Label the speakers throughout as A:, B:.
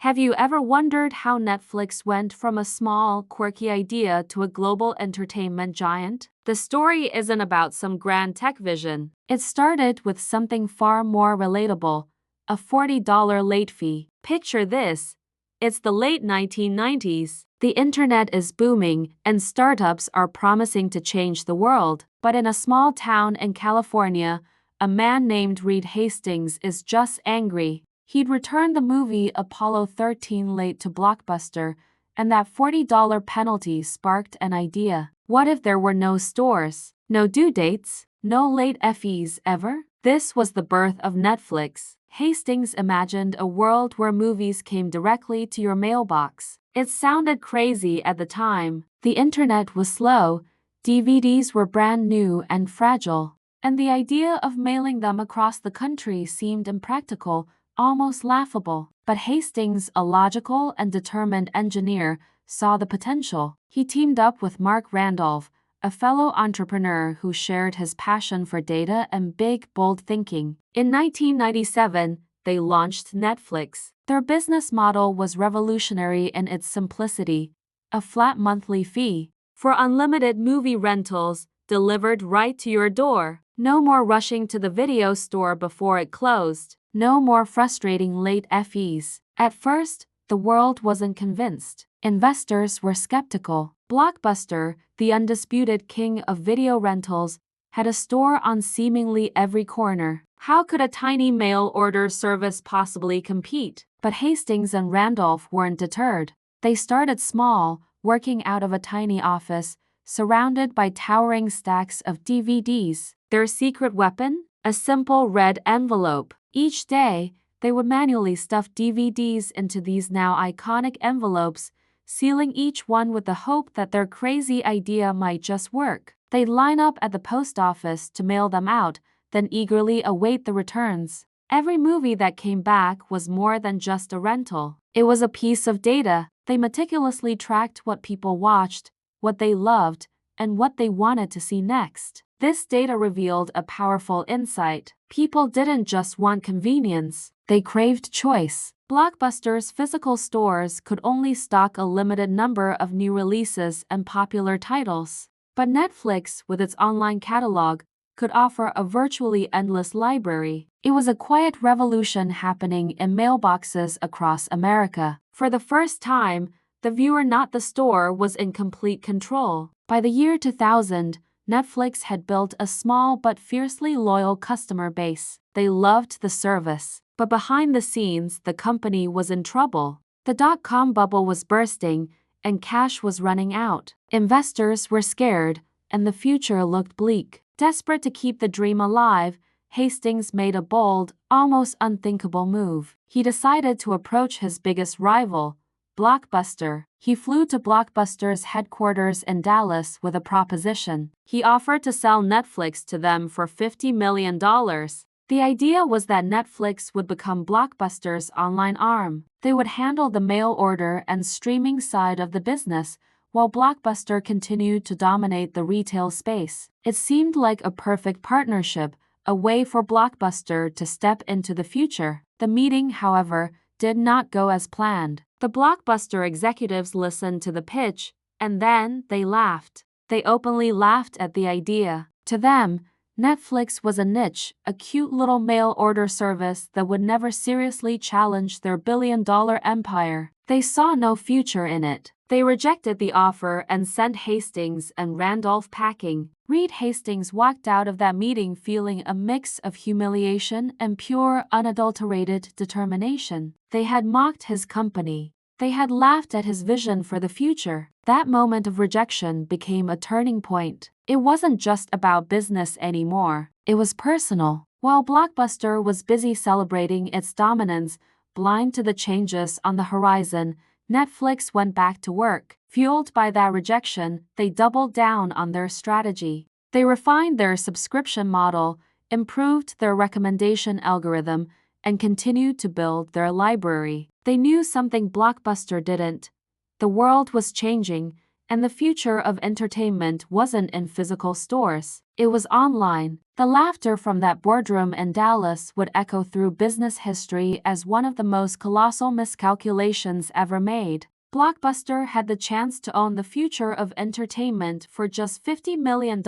A: Have you ever wondered how Netflix went from a small, quirky idea to a global entertainment giant? The story isn't about some grand tech vision. It started with something far more relatable: a $40 late fee. Picture this. It's the late 1990s. The internet is booming, and startups are promising to change the world. But in a small town in California, a man named Reed Hastings is just angry. He'd returned the movie Apollo 13 late to Blockbuster, and that $40 penalty sparked an idea. What if there were no stores, no due dates, no late fees ever? This was the birth of Netflix. Hastings imagined a world where movies came directly to your mailbox. It sounded crazy at the time. The internet was slow, DVDs were brand new and fragile, and the idea of mailing them across the country seemed impractical, almost laughable. But Hastings, a logical and determined engineer, saw the potential. He teamed up with Mark Randolph, a fellow entrepreneur who shared his passion for data and big, bold thinking. In 1997, they launched Netflix. Their business model was revolutionary in its simplicity: a flat monthly fee for unlimited movie rentals delivered right to your door. No more rushing to the video store before it closed. No more frustrating late fees. At first, the world wasn't convinced. Investors were skeptical. Blockbuster, the undisputed king of video rentals, had a store on seemingly every corner. How could a tiny mail order service possibly compete? But Hastings and Randolph weren't deterred. They started small, working out of a tiny office, surrounded by towering stacks of DVDs. Their secret weapon? A simple red envelope. Each day, they would manually stuff DVDs into these now iconic envelopes, sealing each one with the hope that their crazy idea might just work. They'd line up at the post office to mail them out, then eagerly await the returns. Every movie that came back was more than just a rental. It was a piece of data. They meticulously tracked what people watched, what they loved, and what they wanted to see next. This data revealed a powerful insight. People didn't just want convenience, they craved choice. Blockbuster's physical stores could only stock a limited number of new releases and popular titles. But Netflix, with its online catalog, could offer a virtually endless library. It was a quiet revolution happening in mailboxes across America. For the first time, the viewer, not the store, was in complete control. By the year 2000, Netflix had built a small but fiercely loyal customer base. They loved the service. But behind the scenes, the company was in trouble. The dot-com bubble was bursting, and cash was running out. Investors were scared, and the future looked bleak. Desperate to keep the dream alive, Hastings made a bold, almost unthinkable move. He decided to approach his biggest rival, Blockbuster. He flew to Blockbuster's headquarters in Dallas with a proposition. He offered to sell Netflix to them for $50 million. The idea was that Netflix would become Blockbuster's online arm. They would handle the mail order and streaming side of the business, while Blockbuster continued to dominate the retail space. It seemed like a perfect partnership, a way for Blockbuster to step into the future. The meeting, however, did not go as planned. The Blockbuster executives listened to the pitch, and then they laughed. They openly laughed at the idea. To them, Netflix was a niche, a cute little mail order service that would never seriously challenge their billion-dollar empire. They saw no future in it. They rejected the offer and sent Hastings and Randolph packing. Reed Hastings walked out of that meeting feeling a mix of humiliation and pure, unadulterated determination. They had mocked his company. They had laughed at his vision for the future. That moment of rejection became a turning point. It wasn't just about business anymore. It was personal. While Blockbuster was busy celebrating its dominance, blind to the changes on the horizon, Netflix went back to work. Fueled by that rejection, they doubled down on their strategy. They refined their subscription model, improved their recommendation algorithm, and continued to build their library. They knew something Blockbuster didn't. The world was changing, And the future of entertainment wasn't in physical stores. It was online. The laughter from that boardroom in Dallas would echo through business history as one of the most colossal miscalculations ever made. Blockbuster had the chance to own the future of entertainment for just $50 million,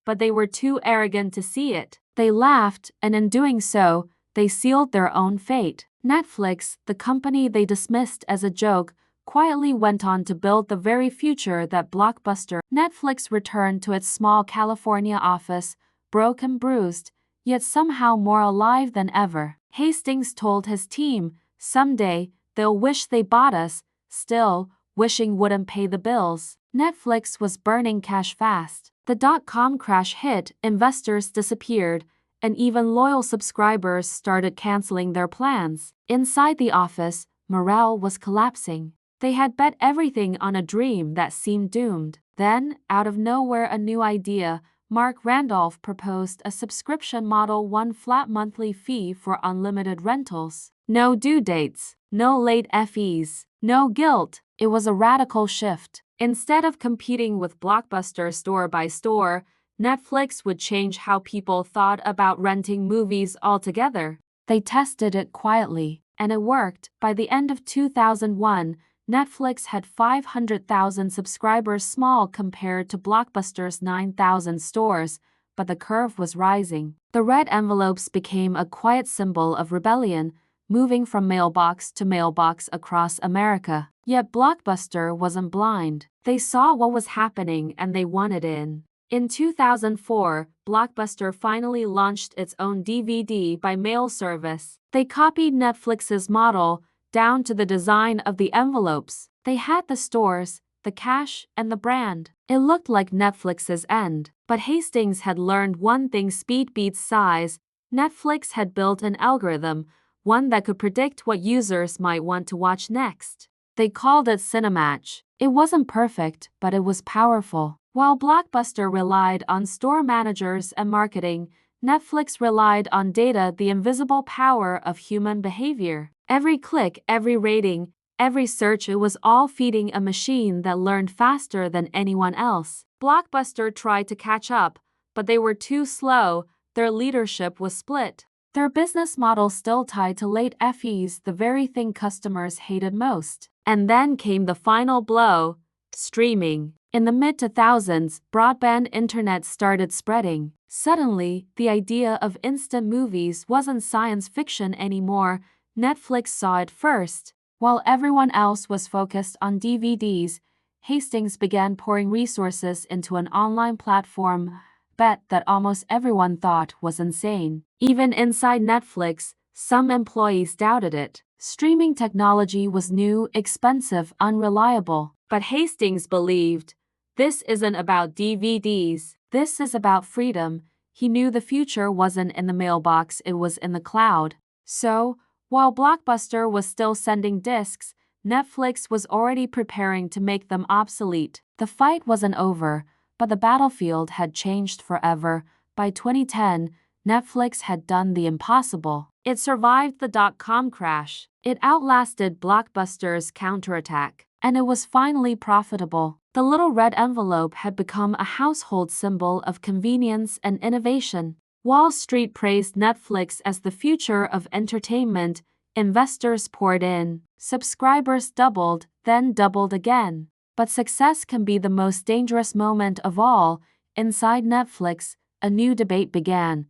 A: but they were too arrogant to see it. They laughed, and in doing so, they sealed their own fate. Netflix, the company they dismissed as a joke, quietly went on to build the very future that Blockbuster. Netflix returned to its small California office, broke and bruised, yet somehow more alive than ever. Hastings told his team, "Someday, they'll wish they bought us," still, wishing wouldn't pay the bills. Netflix was burning cash fast. The dot-com crash hit, investors disappeared, and even loyal subscribers started canceling their plans. Inside the office, morale was collapsing. They had bet everything on a dream that seemed doomed. Then, out of nowhere, a new idea. Mark Randolph proposed a subscription model, one flat monthly fee for unlimited rentals. No due dates, no late fees, no guilt. It was a radical shift. Instead of competing with Blockbuster store by store, Netflix would change how people thought about renting movies altogether. They tested it quietly, and it worked. By the end of 2001, Netflix had 500,000 subscribers, small compared to Blockbuster's 9,000 stores, but the curve was rising. The red envelopes became a quiet symbol of rebellion, moving from mailbox to mailbox across America. Yet Blockbuster wasn't blind. They saw what was happening and they wanted in. In 2004, Blockbuster finally launched its own DVD by mail service. They copied Netflix's model, down to the design of the envelopes. They had the stores, the cash, and the brand. It looked like Netflix's end. But Hastings had learned one thing: speed beats size. Netflix had built an algorithm, one that could predict what users might want to watch next. They called it Cinematch. It wasn't perfect, but it was powerful. While Blockbuster relied on store managers and marketing, Netflix relied on data, the invisible power of human behavior. Every click, every rating, every search, it was all feeding a machine that learned faster than anyone else. Blockbuster tried to catch up, but they were too slow. Their leadership was split. Their business model still tied to late fees, the very thing customers hated most. And then came the final blow: streaming. In the mid-2000s, broadband internet started spreading. Suddenly, the idea of instant movies wasn't science fiction anymore. Netflix saw it first. While everyone else was focused on DVDs, Hastings began pouring resources into an online platform bet that almost everyone thought was insane. Even inside Netflix, some employees doubted it. Streaming technology was new, expensive, unreliable. But Hastings believed, this isn't about DVDs. This is about freedom. He knew the future wasn't in the mailbox, it was in the cloud. So, while Blockbuster was still sending discs, Netflix was already preparing to make them obsolete. The fight wasn't over, but the battlefield had changed forever. By 2010, Netflix had done the impossible. It survived the dot-com crash. It outlasted Blockbuster's counterattack. And it was finally profitable. The little red envelope had become a household symbol of convenience and innovation. Wall Street praised Netflix as the future of entertainment. Investors poured in. Subscribers doubled, then doubled again. But success can be the most dangerous moment of all. Inside Netflix, a new debate began.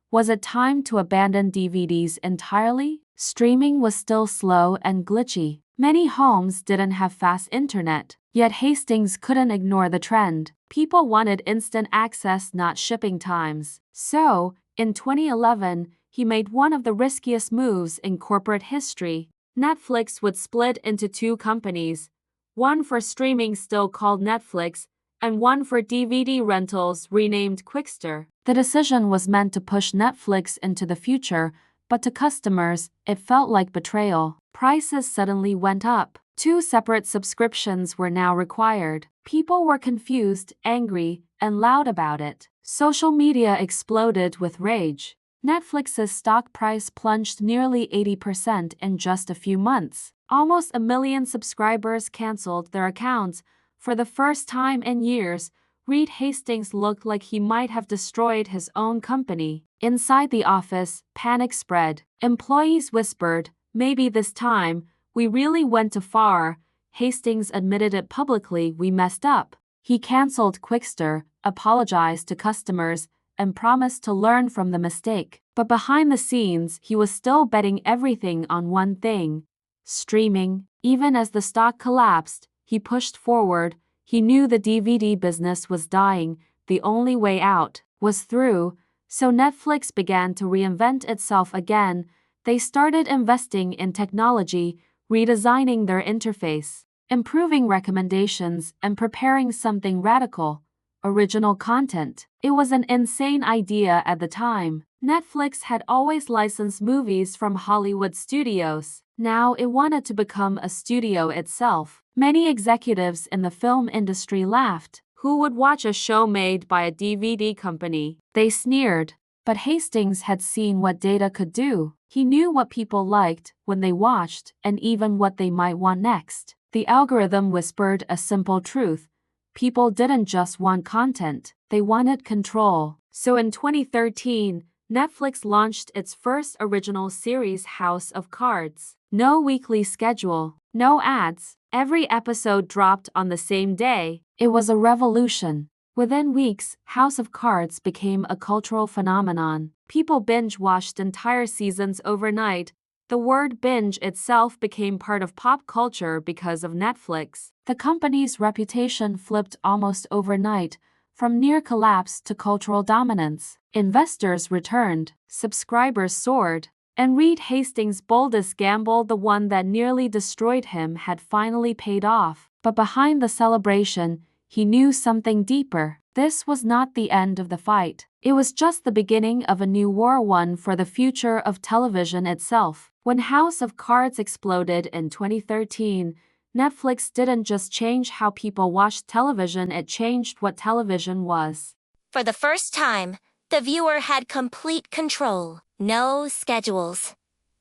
A: Was it time to abandon DVDs entirely? Streaming was still slow and glitchy. Many homes didn't have fast internet. Yet Hastings couldn't ignore the trend. People wanted instant access, not shipping times. So, in 2011, he made one of the riskiest moves in corporate history. Netflix would split into two companies, one for streaming still called Netflix, and one for DVD rentals renamed Quickster. The decision was meant to push Netflix into the future, but to customers, it felt like betrayal. Prices suddenly went up. Two separate subscriptions were now required. People were confused, angry, and loud about it. Social media exploded with rage. Netflix's stock price plunged nearly 80% in just a few months. Almost 1 million subscribers canceled their accounts, For the first time in years, Reed Hastings looked like he might have destroyed his own company. Inside the office, panic spread. Employees whispered, "Maybe this time, we really went too far." Hastings admitted it publicly. "We messed up." He canceled Quickster, apologized to customers, and promised to learn from the mistake. But behind the scenes, he was still betting everything on one thing: streaming. Even as the stock collapsed, he pushed forward. He knew the DVD business was dying. The only way out was through. So Netflix began to reinvent itself again. They started investing in technology, redesigning their interface, improving recommendations, and preparing something radical: original content. It was an insane idea at the time. Netflix had always licensed movies from Hollywood studios. Now it wanted to become a studio itself. Many executives in the film industry laughed. Who would watch a show made by a DVD company? They sneered. But Hastings had seen what data could do. He knew what people liked when they watched, and even what they might want next. The algorithm whispered a simple truth: people didn't just want content, they wanted control. So in 2013, Netflix launched its first original series, House of Cards. No weekly schedule, no ads. Every episode dropped on the same day. It was a revolution. Within weeks, House of Cards became a cultural phenomenon. People binge-watched entire seasons overnight. The word binge itself became part of pop culture because of Netflix. The company's reputation flipped almost overnight, from near collapse to cultural dominance. Investors returned, subscribers soared, and Reed Hastings' boldest gamble, the one that nearly destroyed him, had finally paid off. But behind the celebration, he knew something deeper. This was not the end of the fight. It was just the beginning of a new war, one for the future of television itself. When House of Cards exploded in 2013, Netflix didn't just change how people watched television, it changed what television was.
B: For the first time, the viewer had complete control. No schedules.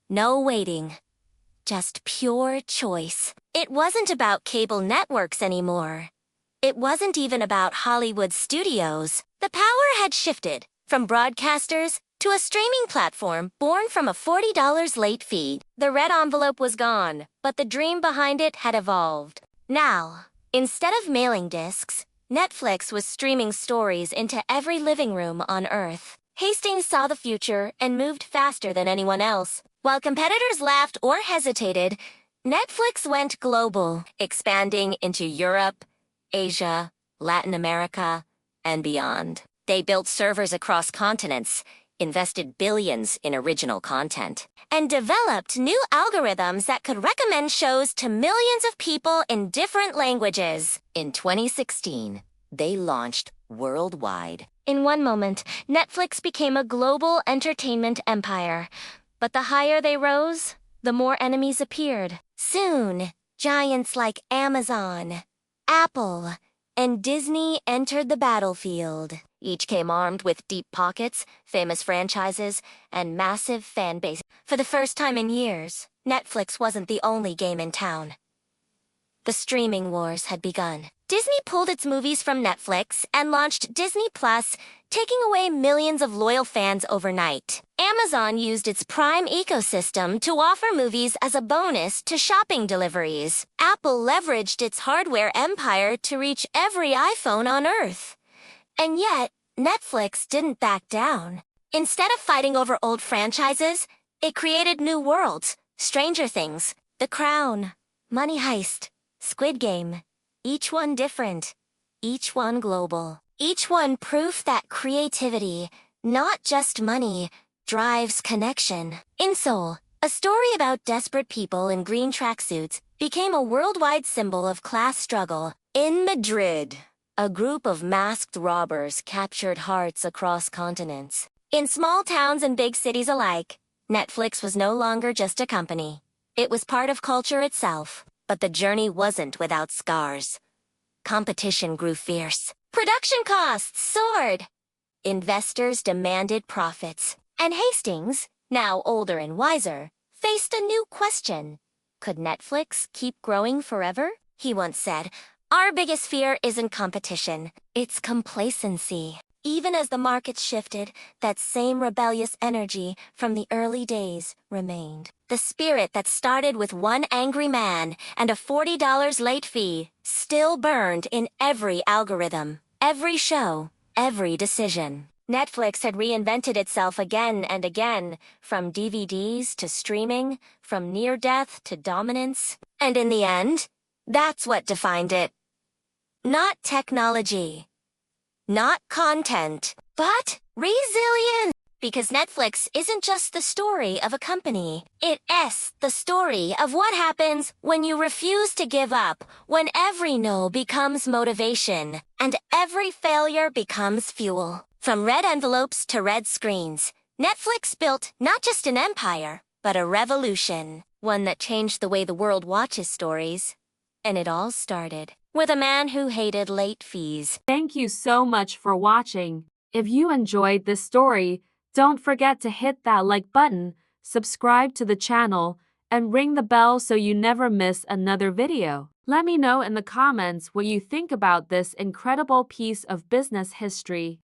B: No waiting. Just pure choice. It wasn't about cable networks anymore. It wasn't even about Hollywood studios. The power had shifted from broadcasters to a streaming platform born from a $40 late fee. The red envelope was gone, but the dream behind it had evolved. Now, instead of mailing discs, Netflix was streaming stories into every living room on Earth. Hastings saw the future and moved faster than anyone else. While competitors laughed or hesitated, Netflix went global, expanding into Europe, Asia, Latin America, and beyond. They built servers across continents, invested billions in original content, and developed new algorithms that could recommend shows to millions of people in different languages. In 2016, they launched worldwide. In one moment, Netflix became a global entertainment empire. But the higher they rose, the more enemies appeared. Soon, giants like Amazon, Apple, and Disney entered the battlefield. Each came armed with deep pockets, famous franchises, and massive fan bases. For the first time in years, Netflix wasn't the only game in town. The streaming wars had begun. Disney pulled its movies from Netflix and launched Disney Plus, taking away millions of loyal fans overnight. Amazon used its Prime ecosystem to offer movies as a bonus to shopping deliveries. Apple leveraged its hardware empire to reach every iPhone on Earth. And yet, Netflix didn't back down. Instead of fighting over old franchises, it created new worlds: Stranger Things, The Crown, Money Heist, Squid Game. Each one different, each one global. Each one proof that creativity, not just money, drives connection. In Seoul, a story about desperate people in green tracksuits became a worldwide symbol of class struggle. In Madrid, a group of masked robbers captured hearts across continents. In small towns and big cities alike, Netflix was no longer just a company. It was part of culture itself. But the journey wasn't without scars. Competition grew fierce. Production costs soared. Investors demanded profits. And Hastings, now older and wiser, faced a new question. Could Netflix keep growing forever? He once said, Our biggest fear isn't competition, it's complacency. Even as the market shifted, that same rebellious energy from the early days remained. The spirit that started with one angry man and a $40 late fee still burned in every algorithm, every show, every decision. Netflix had reinvented itself again and again, from DVDs to streaming, from near-death to dominance. And in the end, that's what defined it. Not technology. Not content, but resilience. Because Netflix isn't just the story of a company. It's the story of what happens when you refuse to give up, when every no becomes motivation, and every failure becomes fuel. From red envelopes to red screens, Netflix built not just an empire, but a revolution. One that changed the way the world watches stories. And it all started with a man who hated late fees.
A: Thank you so much for watching. If you enjoyed this story, don't forget to hit that like button, subscribe to the channel, and ring the bell so you never miss another video. Let me know in the comments what you think about this incredible piece of business history.